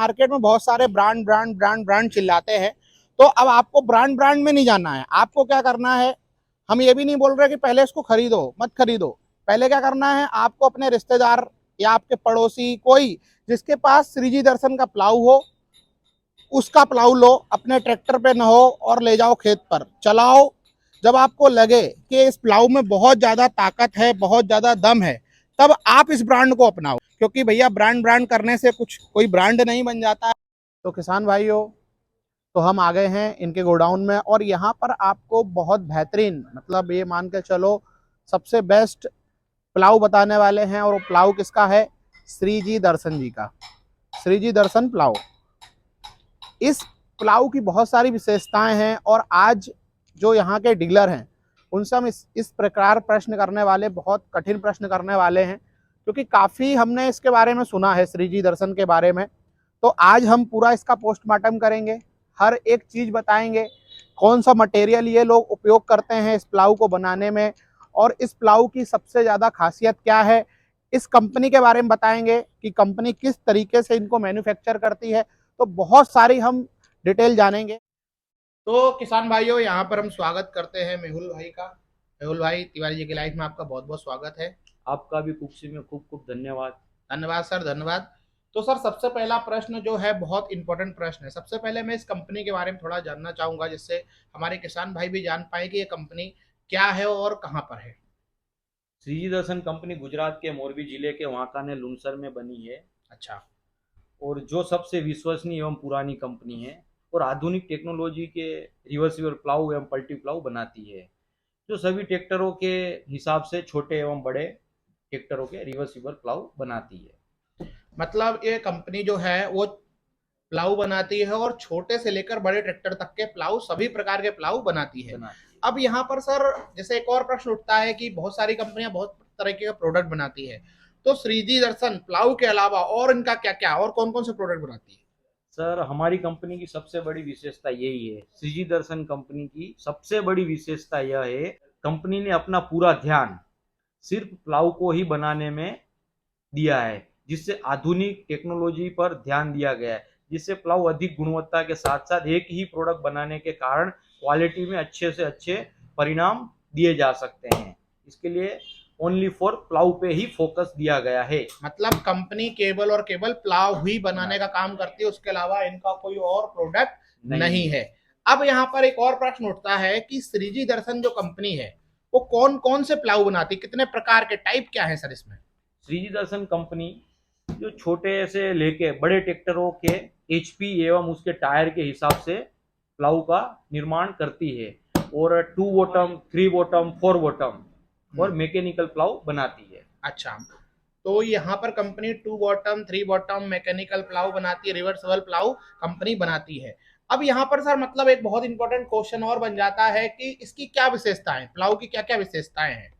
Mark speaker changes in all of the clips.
Speaker 1: Market में बहुत सारे ब्रांड ब्रांड ब्रांड ब्रांड चिल्लाते हैं। तो अब आपको ब्रांड ब्रांड में नहीं जाना है, आपको क्या करना है, हम ये भी नहीं बोल रहे कि पहले इसको खरीदो, मत खरीदो। पहले क्या करना है, आपको अपने रिश्तेदार या आपके पड़ोसी कोई जिसके पास श्रीजी दर्शन का प्लाऊ हो, उसका प्लाऊ लो, अपने ट्रैक्टर पे न हो और ले जाओ खेत पर चलाओ। जब आपको लगे कि इस प्लाऊ में बहुत ज्यादा ताकत है, बहुत ज्यादा दम है, तब आप इस ब्रांड को अपनाओ, क्योंकि भैया ब्रांड ब्रांड करने से कुछ कोई ब्रांड नहीं बन जाता है। तो किसान भाइयों, तो हम आ गए हैं इनके गोडाउन में और यहाँ पर आपको बहुत बेहतरीन, मतलब ये मान के चलो सबसे बेस्ट प्लाऊ बताने वाले हैं। और वो प्लाऊ किसका है? श्रीजी दर्शन जी का, श्रीजी दर्शन प्लाऊ। इस प्लाऊ की बहुत सारी विशेषताएं हैं और आज जो यहाँ के डीलर हैं उनसे हम इस प्रकार प्रश्न करने वाले, बहुत कठिन प्रश्न करने वाले हैं, क्योंकि काफ़ी हमने इसके बारे में सुना है, श्रीजी दर्शन के बारे में। तो आज हम पूरा इसका पोस्टमार्टम करेंगे, हर एक चीज़ बताएंगे, कौन सा मटेरियल ये लोग उपयोग करते हैं इस प्लाऊ को बनाने में, और इस प्लाऊ की सबसे ज़्यादा खासियत क्या है, इस कंपनी के बारे में बताएंगे कि कंपनी किस तरीके से इनको मैन्युफैक्चर करती है। तो बहुत सारी हम डिटेल जानेंगे। तो किसान भाइयों, यहाँ पर हम स्वागत करते हैं मेहुल भाई का। मेहुल भाई, तिवारी जी की लाइफ में आपका बहुत बहुत स्वागत है।
Speaker 2: आपका भी कुक्षी में खूब खूब धन्यवाद।
Speaker 1: धन्यवाद सर, धन्यवाद। तो सर, सबसे पहला प्रश्न जो है बहुत इंपॉर्टेंट प्रश्न है। सबसे पहले मैं इस कंपनी के बारे में थोड़ा जानना चाहूंगा, जिससे हमारे किसान भाई भी जान पाए कि ये कंपनी क्या है और कहाँ पर है।
Speaker 2: श्रीजी दर्शन कंपनी गुजरात के मोरबी जिले के वांकाने लुणसर में बनी है
Speaker 1: अच्छा।
Speaker 2: और जो सबसे विश्वसनीय एवं पुरानी कंपनी है और आधुनिक टेक्नोलॉजी के रिवर्सिबल प्लाऊ एवं पल्टी प्लाऊ बनाती है, जो सभी ट्रैक्टरों के हिसाब से छोटे एवं बड़े ट्रैक्टरों के रिवर्सिबल प्लाऊ बनाती है।
Speaker 1: मतलब ये कंपनी जो है वो प्लाऊ बनाती है और छोटे से लेकर बड़े ट्रैक्टर तक के प्लाऊ, सभी प्रकार के प्लाऊ बनाती है।
Speaker 2: बनाती है।
Speaker 1: अब यहाँ पर सर, जैसे एक और प्रश्न उठता है कि बहुत सारी कंपनियां बहुत तरह के प्रोडक्ट बनाती है, तो श्रीजी दर्शन प्लाऊ के अलावा और इनका क्या क्या और कौन कौन से प्रोडक्ट बनाती है?
Speaker 2: सर, हमारी कंपनी की सबसे बड़ी विशेषता यही है। श्रीजी दर्शन कंपनी की सबसे बड़ी विशेषता यह है, कंपनी ने अपना पूरा ध्यान सिर्फ प्लाऊ को ही बनाने में दिया है, जिससे आधुनिक टेक्नोलॉजी पर ध्यान दिया गया है, जिससे प्लाऊ अधिक गुणवत्ता के साथ साथ एक ही प्रोडक्ट बनाने के कारण क्वालिटी में अच्छे से अच्छे परिणाम दिए जा सकते हैं। इसके लिए ओनली फॉर प्लाऊ पे ही फोकस दिया गया है।
Speaker 1: मतलब कंपनी केवल और केवल प्लाव ही बनाने का काम करती है, उसके अलावा इनका कोई और प्रोडक्ट नहीं है। अब यहाँ पर एक और प्रश्न उठता है कि श्रीजी दर्शन जो कंपनी है वो कौन कौन से प्लाव बनाती है, कितने प्रकार के, टाइप क्या है सर इसमें?
Speaker 2: श्रीजी दर्शन कंपनी जो छोटे से लेके बड़े ट्रैक्टरों के एचपी एवं उसके टायर के हिसाब से प्लाऊ का निर्माण करती है और 2 बॉटम, 3 बॉटम, 4 बॉटम और मैकेनिकल प्लाऊ बनाती है।
Speaker 1: अच्छा, तो यहाँ पर company 2 bottom, 3 bottom mechanical plough बनाती है, रिवर्सिबल प्लाऊ कंपनी बनाती है। अब यहाँ पर सर, मतलब एक बहुत इंपॉर्टेंट क्वेश्चन और बन जाता है कि इसकी क्या विशेषताएं, प्लाऊ की क्या क्या विशेषताएं हैं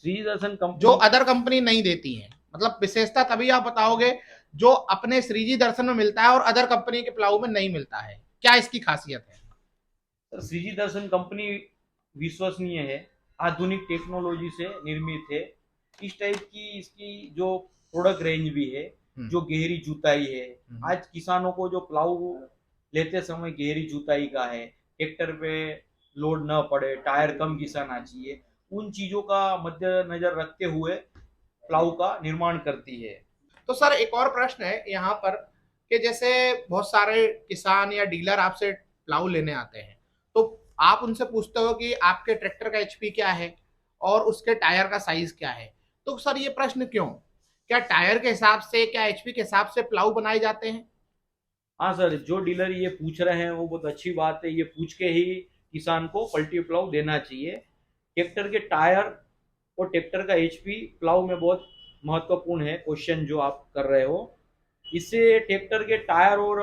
Speaker 2: श्रीजी दर्शन
Speaker 1: जो
Speaker 2: कंपनी
Speaker 1: अदर कंपनी नहीं देती है? मतलब विशेषता तभी आप बताओगे जो अपने श्रीजी दर्शन में मिलता है और अदर कंपनी के प्लाऊ में नहीं मिलता है, क्या इसकी खासियत है?
Speaker 2: श्रीजी दर्शन कंपनी विश्वसनीय है, आधुनिक टेक्नोलॉजी से निर्मित है। इस टाइप की इसकी जो प्रोडक्ट रेंज भी है, जो गहरी जुताई है, आज किसानों को जो प्लाऊ लेते समय गहरी जुताई का है, ट्रैक्टर पे लोड न पड़े, टायर कम घिसाना चाहिए, उन चीजों का मद्देनजर रखते हुए प्लाऊ का निर्माण करती है।
Speaker 1: तो सर, एक और प्रश्न है यहाँ पर कि जैसे बहुत सारे किसान या डीलर आपसे प्लाऊ लेने आते हैं, तो आप उनसे पूछते हो कि आपके ट्रैक्टर का एचपी क्या है और उसके टायर का साइज क्या है। तो सर, ये प्रश्न क्यों? क्या टायर के हिसाब से, क्या एचपी के हिसाब से प्लाऊ बनाए जाते हैं?
Speaker 2: हाँ सर, जो डीलर ये पूछ रहे हैं वो बहुत अच्छी बात है। ये पूछ के ही किसान को पल्टी प्लाऊ देना चाहिए। ट्रैक्टर के टायर और ट्रैक्टर का एचपी प्लाऊ में बहुत महत्वपूर्ण है क्वेश्चन जो आप कर रहे हो। इससे ट्रैक्टर के टायर और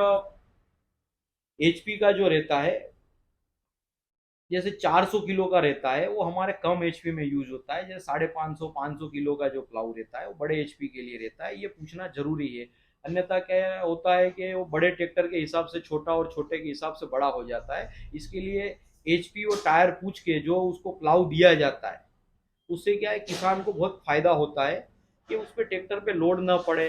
Speaker 2: एचपी का जो रहता है, जैसे 400 किलो का रहता है, वो हमारे कम एचपी में यूज होता है। जैसे 550 500 किलो का जो प्लाऊ रहता है वो बड़े एचपी के लिए रहता है। ये पूछना जरूरी है, अन्यथा क्या होता है कि वो बड़े ट्रैक्टर के हिसाब से छोटा और छोटे के हिसाब से बड़ा हो जाता है। इसके लिए एचपी और टायर पूछ के जो उसको प्लाऊ दिया जाता है, उससे क्या है, किसान को बहुत फायदा होता है कि उस पर ट्रैक्टर पे लोड ना पड़े।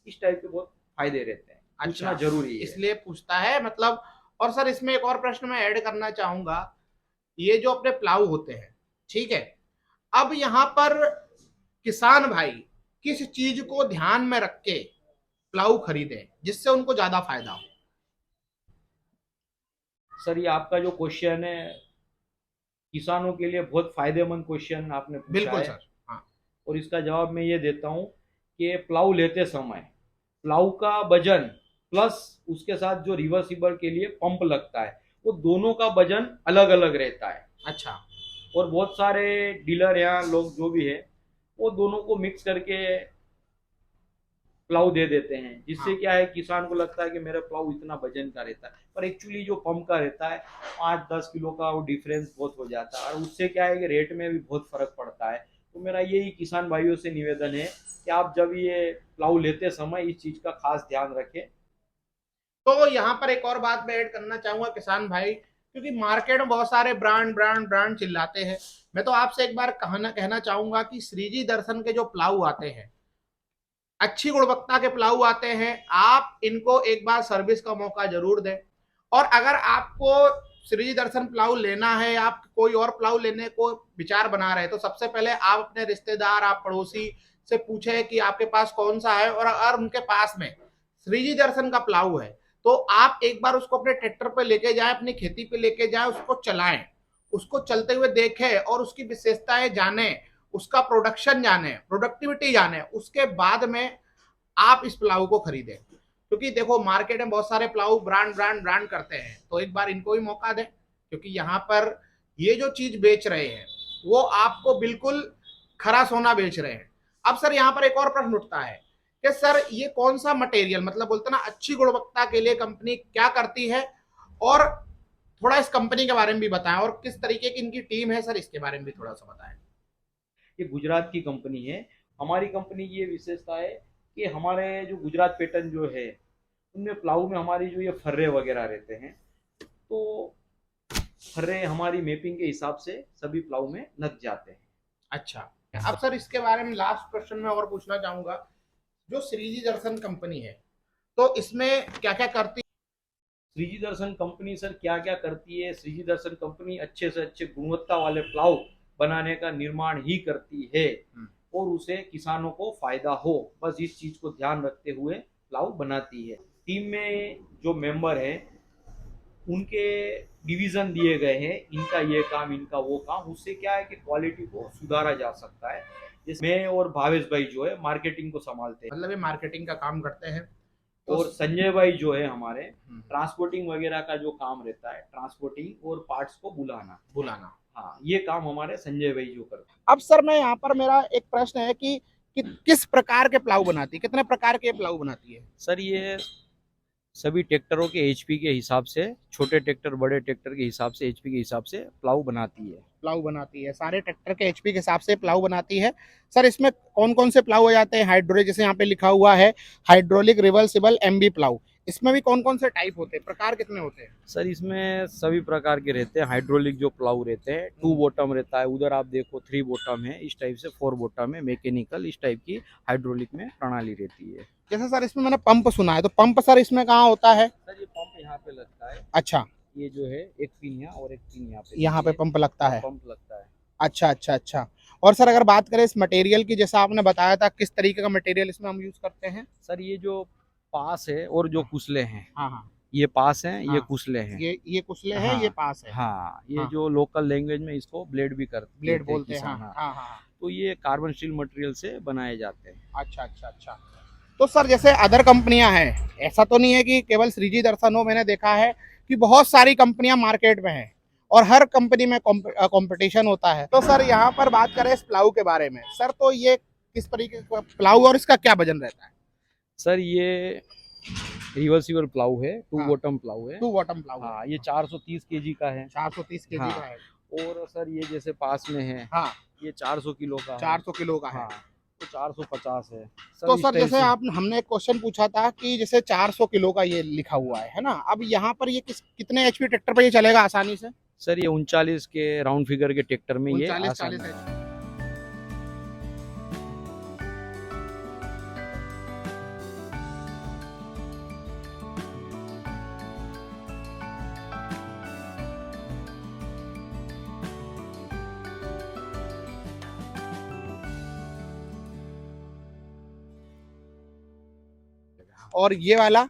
Speaker 2: इस टाइप के बहुत फायदे रहते हैं। पूछना
Speaker 1: अच्छा,
Speaker 2: जरूरी है।
Speaker 1: इसलिए पूछता है मतलब। और सर इसमें एक और प्रश्न मैं ऐड करना चाहूंगा, ये जो अपने प्लाऊ होते हैं, ठीक है, अब यहाँ पर किसान भाई किस चीज को ध्यान में रख के प्लाऊ खरीदे जिससे उनको ज्यादा फायदा हो?
Speaker 2: सर ये आपका जो क्वेश्चन है किसानों के लिए बहुत फायदेमंद क्वेश्चन आपने पूछा
Speaker 1: बिल्कुल
Speaker 2: है।
Speaker 1: सर। हाँ।
Speaker 2: और इसका जवाब मैं ये देता हूँ कि प्लाऊ लेते समय प्लाऊ का वजन प्लस उसके साथ जो रिवर्सिबल के लिए पंप लगता है वो दोनों का वजन अलग अलग रहता है।
Speaker 1: अच्छा।
Speaker 2: और बहुत सारे डीलर या लोग जो भी है वो दोनों को मिक्स करके प्लाऊ दे देते हैं, जिससे
Speaker 1: हाँ।
Speaker 2: क्या है किसान को लगता है कि मेरा प्लाऊ इतना वजन का रहता है, पर एक्चुअली जो पंप का रहता है 5-10 किलो का वो डिफरेंस बहुत हो जाता है और उससे क्या है कि रेट में भी बहुत फर्क पड़ता है। तो मेरा यही किसान भाइयों से निवेदन है कि आप जब ये प्लाऊ लेते समय इस चीज का खास ध्यान रखें।
Speaker 1: तो यहाँ पर एक और बात मैं ऐड करना चाहूंगा किसान भाई, क्योंकि मार्केट में बहुत सारे ब्रांड ब्रांड ब्रांड चिल्लाते हैं। मैं तो आपसे एक बार कहना चाहूंगा कि श्रीजी दर्शन के जो प्लाऊ आते हैं, अच्छी गुणवत्ता के प्लाऊ आते हैं, आप इनको एक बार सर्विस का मौका जरूर दें। और अगर आपको श्रीजी दर्शन प्लाऊ लेना है, आप कोई और प्लाऊ लेने को विचार बना रहे हैं, तो सबसे पहले आप अपने रिश्तेदार, आप पड़ोसी से पूछे कि आपके पास कौन सा है, और अगर उनके पास में श्रीजी दर्शन का प्लाऊ है तो आप एक बार उसको अपने ट्रैक्टर पे लेके जाएं, अपनी खेती पे लेके जाएं, उसको चलाएं, उसको चलते हुए देखें और उसकी विशेषताएं जाने, उसका प्रोडक्शन जाने, प्रोडक्टिविटी जाने, उसके बाद में आप इस प्लाऊ को खरीदें। क्योंकि देखो मार्केट में बहुत सारे प्लाऊ ब्रांड ब्रांड ब्रांड करते हैं, तो एक बार इनको भी मौका दें, क्योंकि यहाँ पर ये जो चीज बेच रहे हैं वो आपको बिल्कुल खरा सोना बेच रहे हैं। अब सर यहाँ पर एक और प्रश्न उठता है कि सर ये कौन सा मटेरियल, मतलब बोलते ना अच्छी गुणवत्ता के लिए कंपनी क्या करती है, और थोड़ा इस कंपनी के बारे में भी बताएं और किस तरीके की इनकी टीम है सर, इसके बारे में भी थोड़ा सा बताएं।
Speaker 2: ये गुजरात की कंपनी है। हमारी कंपनी की ये विशेषता है कि हमारे जो गुजरात पैटर्न जो है उनमें प्लाऊ में हमारी जो ये फर्रे वगैरह रहते हैं, तो फर्रे हमारी मैपिंग के हिसाब से सभी प्लाऊ में लग जाते हैं।
Speaker 1: अच्छा। अब सर इसके बारे में लास्ट क्वेश्चन में और पूछना चाहूंगा, जो श्रीजी दर्शन कंपनी है तो इसमें क्या क्या करती
Speaker 2: श्रीजी दर्शन कंपनी सर क्या क्या करती है? श्रीजी दर्शन कंपनी अच्छे से अच्छे गुणवत्ता वाले प्लाऊ बनाने का निर्माण ही करती है और उसे किसानों को फायदा हो, बस इस चीज को ध्यान रखते हुए प्लाऊ बनाती है। टीम में जो मेंबर है उनके डिवीजन दिए गए हैं, इनका ये काम इनका वो काम, उससे क्या है कि क्वालिटी को सुधारा जा सकता है। जैसे मैं और भावेश भाई जो है मार्केटिंग को संभालते हैं
Speaker 1: मतलब ये मार्केटिंग का काम करते हैं,
Speaker 2: और संजय भाई जो है हमारे
Speaker 1: हम्म,
Speaker 2: ट्रांसपोर्टिंग वगैरह का जो काम रहता है, ट्रांसपोर्टिंग और पार्ट्स को बुलाना, हाँ ये काम हमारे संजय भाई जो करते हैं।
Speaker 1: अब सर मैं यहाँ पर मेरा एक प्रश्न है कि किस प्रकार के प्लाऊ बनाती है, कितने प्रकार के प्लाऊ बनाती है?
Speaker 2: सर ये सभी ट्रैक्टरों के एचपी के हिसाब से, छोटे ट्रैक्टर बड़े ट्रैक्टर के हिसाब से, एचपी के हिसाब से प्लाऊ बनाती है।
Speaker 1: प्लाऊ बनाती है, सारे ट्रैक्टर के एचपी के हिसाब से प्लाऊ बनाती है। सर इसमें कौन कौन से प्लाऊ हो जाते हैं? हाइड्रोलिक, जैसे यहाँ पे लिखा हुआ है हाइड्रोलिक रिवर्सिबल एमबी प्लाऊ, इसमें भी कौन कौन से टाइप होते हैं, प्रकार कितने होते हैं?
Speaker 2: सर इसमें सभी प्रकार के रहते हैं। हाइड्रोलिक जो प्लाऊ रहते हैं 2 बॉटम रहता है, उधर आप देखो 3 बॉटम है, इस टाइप से 4 बॉटम है, मैकेनिकल इस टाइप की हाइड्रोलिक में प्रणाली रहती है।
Speaker 1: जैसे सर इसमें मैंने पंप सुना है, तो पंप सर इसमें कहाँ होता है?
Speaker 2: सर ये पंप यहाँ पे लगता है।
Speaker 1: अच्छा,
Speaker 2: ये जो है एक पिन यहाँ और एक पिन
Speaker 1: यहाँ पे पंप लगता है।
Speaker 2: पंप लगता है।
Speaker 1: अच्छा अच्छा अच्छा। और सर अगर बात करें इस मटेरियल की, जैसा आपने बताया था, किस तरीके का मटेरियल इसमें हम यूज करते हैं?
Speaker 2: सर ये जो पास है और जो कुसले हैं,
Speaker 1: हाँ हाँ,
Speaker 2: ये पास हैं, ये
Speaker 1: हाँ।
Speaker 2: कुसले हैं।
Speaker 1: ये कुसले हैं,
Speaker 2: हाँ,
Speaker 1: ये पास है।
Speaker 2: हाँ ये
Speaker 1: हाँ।
Speaker 2: जो लोकल लैंग्वेज में इसको ब्लेड भी करते
Speaker 1: ब्लेड बोलते हैं,
Speaker 2: किसान,
Speaker 1: हाँ
Speaker 2: हाँ।
Speaker 1: हाँ हाँ।
Speaker 2: तो ये कार्बन स्टील मटेरियल से बनाए जाते हैं।
Speaker 1: अच्छा अच्छा अच्छा। तो सर जैसे अदर कंपनियां हैं, ऐसा तो नहीं है कि केवल श्रीजी दर्शन हो, मैंने देखा है कि बहुत सारी कंपनियां मार्केट में हैं और हर कंपनी में कंपटीशन होता है। तो सर यहाँ पर बात करें इस प्लाऊ के बारे में, सर तो ये किस तरीके का प्लाऊ और इसका क्या वजन रहता है?
Speaker 2: सर ये रिवर्सिबल प्लाऊ है, 2
Speaker 1: हाँ।
Speaker 2: बॉटम प्लाऊ है।
Speaker 1: 2 बॉटम प्लाऊ।
Speaker 2: हाँ ये 430 केजी का है।
Speaker 1: 430 केजी
Speaker 2: हाँ।
Speaker 1: का है।
Speaker 2: और सर ये जैसे पास में है,
Speaker 1: हाँ,
Speaker 2: ये 400 किलो का है।
Speaker 1: 400 किलो का है।
Speaker 2: हाँ तो 450 है।
Speaker 1: तो
Speaker 2: इस
Speaker 1: सर
Speaker 2: टाइप
Speaker 1: जैसे
Speaker 2: से-
Speaker 1: आप हमने एक क्वेश्चन पूछा था कि जैसे 400 किलो का ये लिखा हुआ है ना, अब यहाँ पर ये कितने एचपी ट्रैक्टर पर ये चलेगा आसानी से?
Speaker 2: सर ये 39 के राउंड फिगर के ट्रैक्टर में ये
Speaker 1: 39
Speaker 2: आसान
Speaker 1: 40
Speaker 2: है।
Speaker 1: एचपी। और ये वाला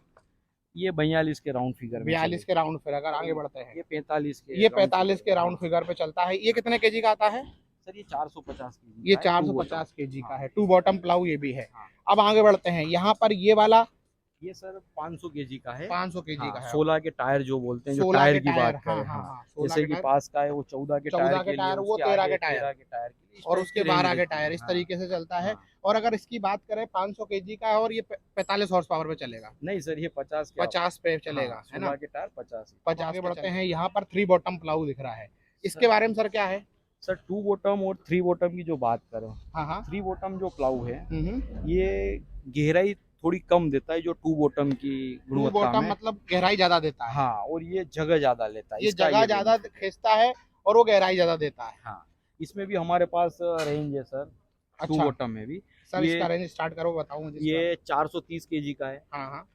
Speaker 2: ये 42 के राउंड फिगर में
Speaker 1: 42 के राउंड फिगर, अगर आगे बढ़ते हैं
Speaker 2: ये 45 के
Speaker 1: ये 45 के राउंड फिगर पे चलता है। ये कितने केजी का आता है?
Speaker 2: सर ये 450 केजी
Speaker 1: ये
Speaker 2: का है,
Speaker 1: 450 केजी का है, 2 बॉटम प्लाऊ ये भी है।
Speaker 2: हाँ।
Speaker 1: अब आगे बढ़ते हैं, यहाँ पर ये वाला
Speaker 2: ये सर 500 केजी का है,
Speaker 1: 500 केजी का है।
Speaker 2: 16 के टायर जो बोलते हैं, जो
Speaker 1: 16
Speaker 2: टायर
Speaker 1: के
Speaker 2: की
Speaker 1: टायर,
Speaker 2: बात
Speaker 1: हाँ
Speaker 2: करें,
Speaker 1: हाँ
Speaker 2: हाँ,
Speaker 1: हाँ, 16
Speaker 2: जैसे
Speaker 1: के
Speaker 2: कि
Speaker 1: टायर,
Speaker 2: पास का है वो 14 के
Speaker 1: 14
Speaker 2: टायर
Speaker 1: के
Speaker 2: के लिए,
Speaker 1: टायर, वो
Speaker 2: उसके
Speaker 1: 13
Speaker 2: आगे
Speaker 1: के टायर,
Speaker 2: 13 के टायर के लिए, इस
Speaker 1: और
Speaker 2: टाइप
Speaker 1: उसके
Speaker 2: की रेंज
Speaker 1: 12 के
Speaker 2: रहती
Speaker 1: टायर,
Speaker 2: है।
Speaker 1: इस
Speaker 2: हाँ,
Speaker 1: तरीके से चलता है।
Speaker 2: हाँ।
Speaker 1: और अगर इसकी बात करें 500 केजी का है और ये 45 हॉर्स पावर पे चलेगा,
Speaker 2: नहीं सर ये 50 के
Speaker 1: 50 पे चलेगा, है ना?
Speaker 2: 16 के टायर 50
Speaker 1: 50 आगे बढ़ते हैं, यहाँ पर 3 बॉटम प्लाऊ दिख रहा है, इसके
Speaker 2: सर,
Speaker 1: बारे में सर क्या है?
Speaker 2: सर 2 बॉटम और 3 बॉटम की जो बात करें,
Speaker 1: हाँ हाँ,
Speaker 2: 3 बॉटम जो प्लाऊ है
Speaker 1: हम्म,
Speaker 2: ये गहराई थोड़ी कम देता है जो 2 बॉटम की
Speaker 1: 2
Speaker 2: गुणवत्ता
Speaker 1: बॉटम
Speaker 2: में।
Speaker 1: मतलब गहराई ज्यादा देता है।
Speaker 2: हाँ, और ये जगह ज्यादा लेता है,
Speaker 1: ये
Speaker 2: इसका
Speaker 1: जगह ज्यादा
Speaker 2: benefit है।
Speaker 1: खींचता है और वो गहराई ज्यादा देता है।
Speaker 2: हाँ, इसमें भी हमारे पास रेंज है सर, 2
Speaker 1: अच्छा
Speaker 2: बॉटम में भी।
Speaker 1: सर,
Speaker 2: ये
Speaker 1: इसका रेंज स्टार्ट करो, बताओ मुझे इसका।
Speaker 2: ये 430 केजी का है,
Speaker 1: हाँ हाँ,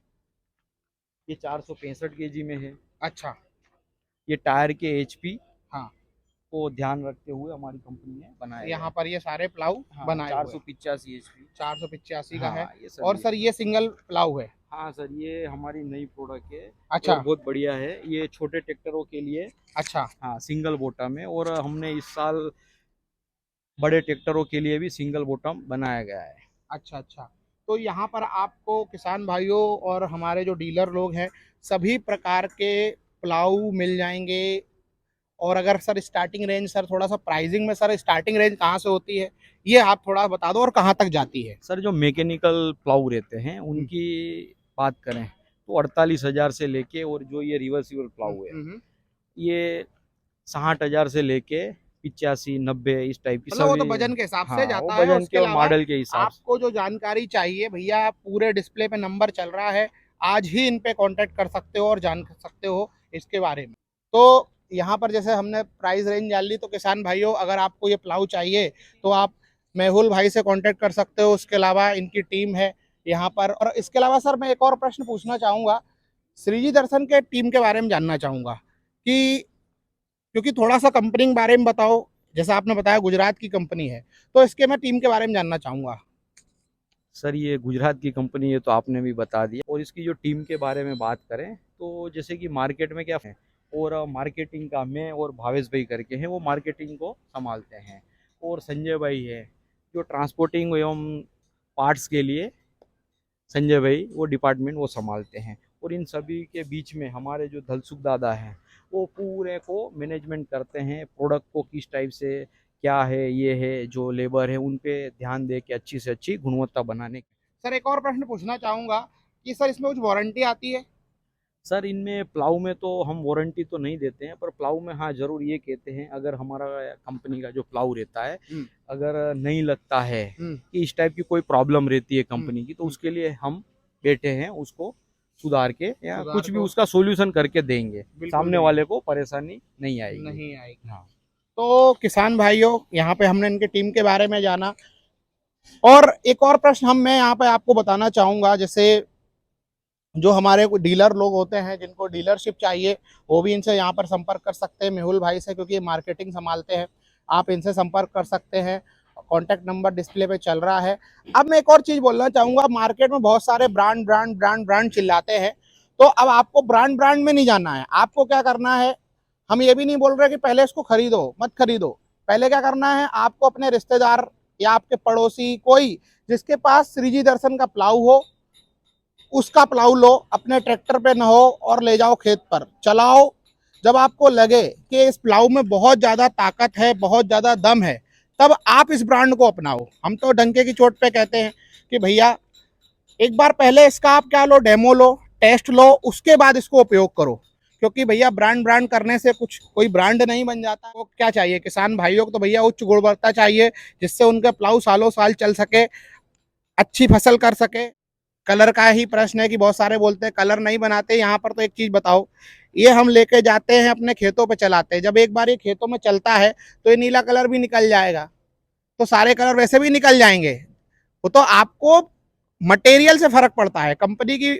Speaker 2: ये 465 केजी में है।
Speaker 1: अच्छा,
Speaker 2: ये टायर के एचपी
Speaker 1: हाँ,
Speaker 2: को ध्यान रखते हुए हमारी कंपनी ने बनाया
Speaker 1: यहाँ पर ये सारे प्लाऊ बनाए हुए हैं।
Speaker 2: 485 एचपी
Speaker 1: 485 का है।
Speaker 2: ये
Speaker 1: और सर ये सिंगल प्लाऊ है?
Speaker 2: हाँ सर, ये हमारी नई प्रोडक्ट है
Speaker 1: अच्छा
Speaker 2: और बहुत बढ़िया है। ये छोटे ट्रैक्टरों के लिए
Speaker 1: अच्छा,
Speaker 2: हाँ सिंगल बॉटम है, और हमने इस साल बड़े ट्रैक्टरों के लिए भी सिंगल बॉटम बनाया गया है।
Speaker 1: अच्छा अच्छा। तो यहाँ पर आपको किसान भाइयों और हमारे जो डीलर लोग हैं, सभी प्रकार के प्लाऊ मिल जाएंगे। और अगर सर स्टार्टिंग रेंज, सर थोड़ा सा प्राइसिंग में सर स्टार्टिंग रेंज कहाँ से होती है, ये आप थोड़ा बता दो, और कहाँ तक जाती है?
Speaker 2: सर जो मैकेनिकल प्लाऊ रहते हैं उनकी बात करें तो 48,000 से लेके, और जो ये रिवर्सिबल प्लाऊ है ये 60,000 से लेके 85-90 इस टाइप की
Speaker 1: मतलब वो तो
Speaker 2: सभी।
Speaker 1: वजन के हिसाब से
Speaker 2: हाँ,
Speaker 1: जाता
Speaker 2: वो
Speaker 1: है।
Speaker 2: वजन
Speaker 1: उसके
Speaker 2: के और
Speaker 1: अलावा
Speaker 2: मॉडल के हिसाब से।
Speaker 1: आपको जो जानकारी चाहिए भैया, पूरे डिस्प्ले पे नंबर चल रहा है, आज ही इन पे कांटेक्ट कर सकते हो और जान सकते हो इसके बारे में। तो यहाँ पर जैसे हमने प्राइस रेंज जान ली, तो किसान भाइयों अगर आपको ये प्लाऊ चाहिए तो आप मेहुल भाई से कांटेक्ट कर सकते हो। उसके अलावा इनकी टीम है यहाँ पर। और इसके अलावा सर मैं एक और प्रश्न पूछना चाहूँगा, श्रीजी दर्शन के टीम के बारे में जानना चाहूँगा कि, क्योंकि थोड़ा सा कंपनी के बारे में बताओ। जैसा आपने बताया गुजरात की कंपनी है, तो इसके मैं टीम के बारे में जानना चाहूँगा।
Speaker 2: सर ये गुजरात की कंपनी है तो आपने भी बता दिया, और इसकी जो टीम के बारे में बात करें तो जैसे कि मार्केट में क्या है, और मार्केटिंग का मैं और भावेश भाई करके हैं, वो मार्केटिंग को संभालते हैं, और संजय भाई है जो ट्रांसपोर्टिंग एवं पार्ट्स के लिए, संजय भाई वो डिपार्टमेंट वो संभालते हैं। और इन सभी के बीच में हमारे जो धलसुख दादा हैं वो पूरे को मैनेजमेंट करते हैं, प्रोडक्ट को किस टाइप से क्या है, ये है जो लेबर है उन पे ध्यान दे के अच्छी से अच्छी गुणवत्ता बनाने।
Speaker 1: सर एक और प्रश्न पूछना चाहूँगा कि सर इसमें कुछ वारंटी आती है?
Speaker 2: सर इनमें प्लाऊ में तो हम वारंटी तो नहीं देते हैं, पर प्लाऊ में हाँ जरूर ये कहते हैं, अगर हमारा कंपनी का जो प्लाऊ रहता है अगर नहीं लगता है कि इस टाइप की कोई प्रॉब्लम रहती है कंपनी की, तो उसके लिए हम बैठे हैं उसको सुधार के या कुछ भी उसका सॉल्यूशन करके देंगे, सामने वाले को परेशानी नहीं आएगी।
Speaker 1: नहीं आएगी।
Speaker 2: हाँ।
Speaker 1: तो किसान भाइयों यहाँ पे हमने इनके टीम के बारे में जाना। और एक और प्रश्न मैं यहाँ पे आपको बताना चाहूँगा, जैसे जो हमारे डीलर लोग होते हैं जिनको डीलरशिप चाहिए, वो भी इनसे यहाँ पर संपर्क कर सकते हैं मेहुल भाई से, क्योंकि ये मार्केटिंग संभालते हैं। आप इनसे संपर्क कर सकते हैं, कॉन्टैक्ट नंबर डिस्प्ले पे चल रहा है। अब मैं एक और चीज़ बोलना चाहूँगा, मार्केट में बहुत सारे ब्रांड ब्रांड ब्रांड ब्रांड चिल्लाते हैं, तो अब आपको ब्रांड ब्रांड में नहीं जाना है। आपको क्या करना है, हम ये भी नहीं बोल रहे कि पहले इसको खरीदो, मत खरीदो। पहले क्या करना है, आपको अपने रिश्तेदार या आपके पड़ोसी, कोई जिसके पास श्रीजी दर्शन का प्लाऊ हो, उसका प्लाऊ लो, अपने ट्रैक्टर पे न हो, और ले जाओ खेत पर चलाओ। जब आपको लगे कि इस प्लाऊ में बहुत ज़्यादा ताकत है, बहुत ज़्यादा दम है, तब आप इस ब्रांड को अपनाओ। हम तो डंके की चोट पे कहते हैं कि भैया एक बार पहले इसका आप क्या लो, डेमो लो, टेस्ट लो, उसके बाद इसको उपयोग करो। क्योंकि भैया ब्रांड ब्रांड करने से कुछ कोई ब्रांड नहीं बन जाता। वो क्या चाहिए किसान भाइयों को, तो भैया उच्च गुणवत्ता चाहिए, जिससे उनके प्लाऊ सालों साल चल सके, अच्छी फसल कर सके। कलर का ही प्रश्न है कि बहुत सारे बोलते हैं कलर नहीं बनाते। यहाँ पर तो एक चीज बताओ, ये हम लेके जाते हैं अपने खेतों पे चलाते हैं, जब एक बार ये खेतों में चलता है तो ये नीला कलर भी निकल जाएगा, तो सारे कलर वैसे भी निकल जाएंगे। वो तो आपको मटेरियल से फर्क पड़ता है, कंपनी की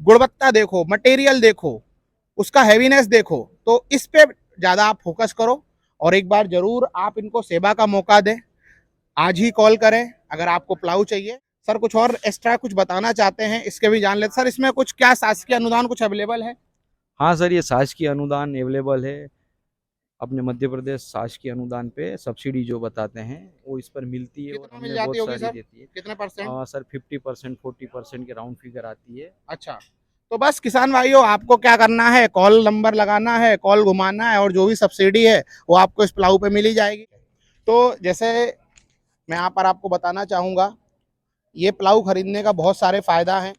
Speaker 1: गुणवत्ता देखो, मटेरियल देखो, उसका हैवीनेस देखो, तो इस पे ज्यादा आप फोकस करो। और एक बार जरूर आप इनको सेवा का मौका दें, आज ही कॉल करें अगर आपको प्लाऊ चाहिए। सर कुछ और एक्स्ट्रा कुछ बताना चाहते हैं इसके भी जान लेते सर। इसमें कुछ क्या शासकीय अनुदान कुछ अवेलेबल है?
Speaker 2: हाँ सर, ये शासकीय अनुदान अवेलेबल है। अपने मध्य प्रदेश शासकीय अनुदान पे सब्सिडी जो बताते हैं वो इस पर मिलती है, और
Speaker 1: कितना मिल
Speaker 2: हमें
Speaker 1: जाती
Speaker 2: बहुत
Speaker 1: होगी
Speaker 2: सारी
Speaker 1: सर?
Speaker 2: देती है।
Speaker 1: कितने परसेंट?
Speaker 2: सर 50% 40% के राउंड फिगर आती है।
Speaker 1: अच्छा, तो बस किसान भाइयों आपको क्या करना है, कॉल नंबर लगाना है, कॉल घुमाना है और जो भी सब्सिडी है वो आपको इस प्लाऊ पे मिल ही जाएगी। तो जैसे मैं यहाँ पर आपको बताना चाहूँगा, ये प्लाऊ खरीदने का बहुत सारे फायदा हैं।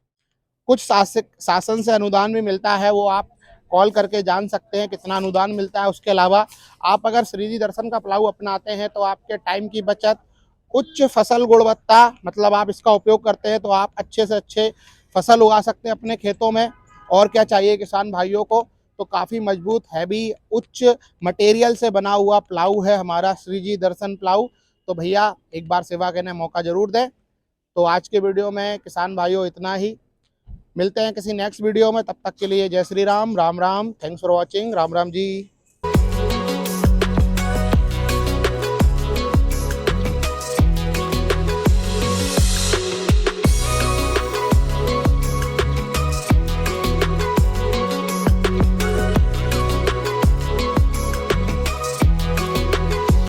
Speaker 1: कुछ शासन से अनुदान भी मिलता है, वो आप कॉल करके जान सकते हैं कितना अनुदान मिलता है। उसके अलावा आप अगर श्रीजी दर्शन का प्लाऊ अपनाते हैं तो आपके टाइम की बचत, उच्च फसल गुणवत्ता, मतलब आप इसका उपयोग करते हैं तो आप अच्छे से अच्छे फसल उगा सकते हैं अपने खेतों में। और क्या चाहिए किसान भाइयों को, तो काफ़ी मजबूत हैवी उच्च मटेरियल से बना हुआ प्लाऊ है हमारा श्रीजी दर्शन प्लाऊ। तो भैया एक बार सेवा करने मौका जरूर दें। तो आज के वीडियो में किसान भाइयों इतना ही, मिलते हैं किसी नेक्स्ट वीडियो में, तब तक के लिए जय Shri Ram, Ram Ram, thanks for watching, Ram Ram ji.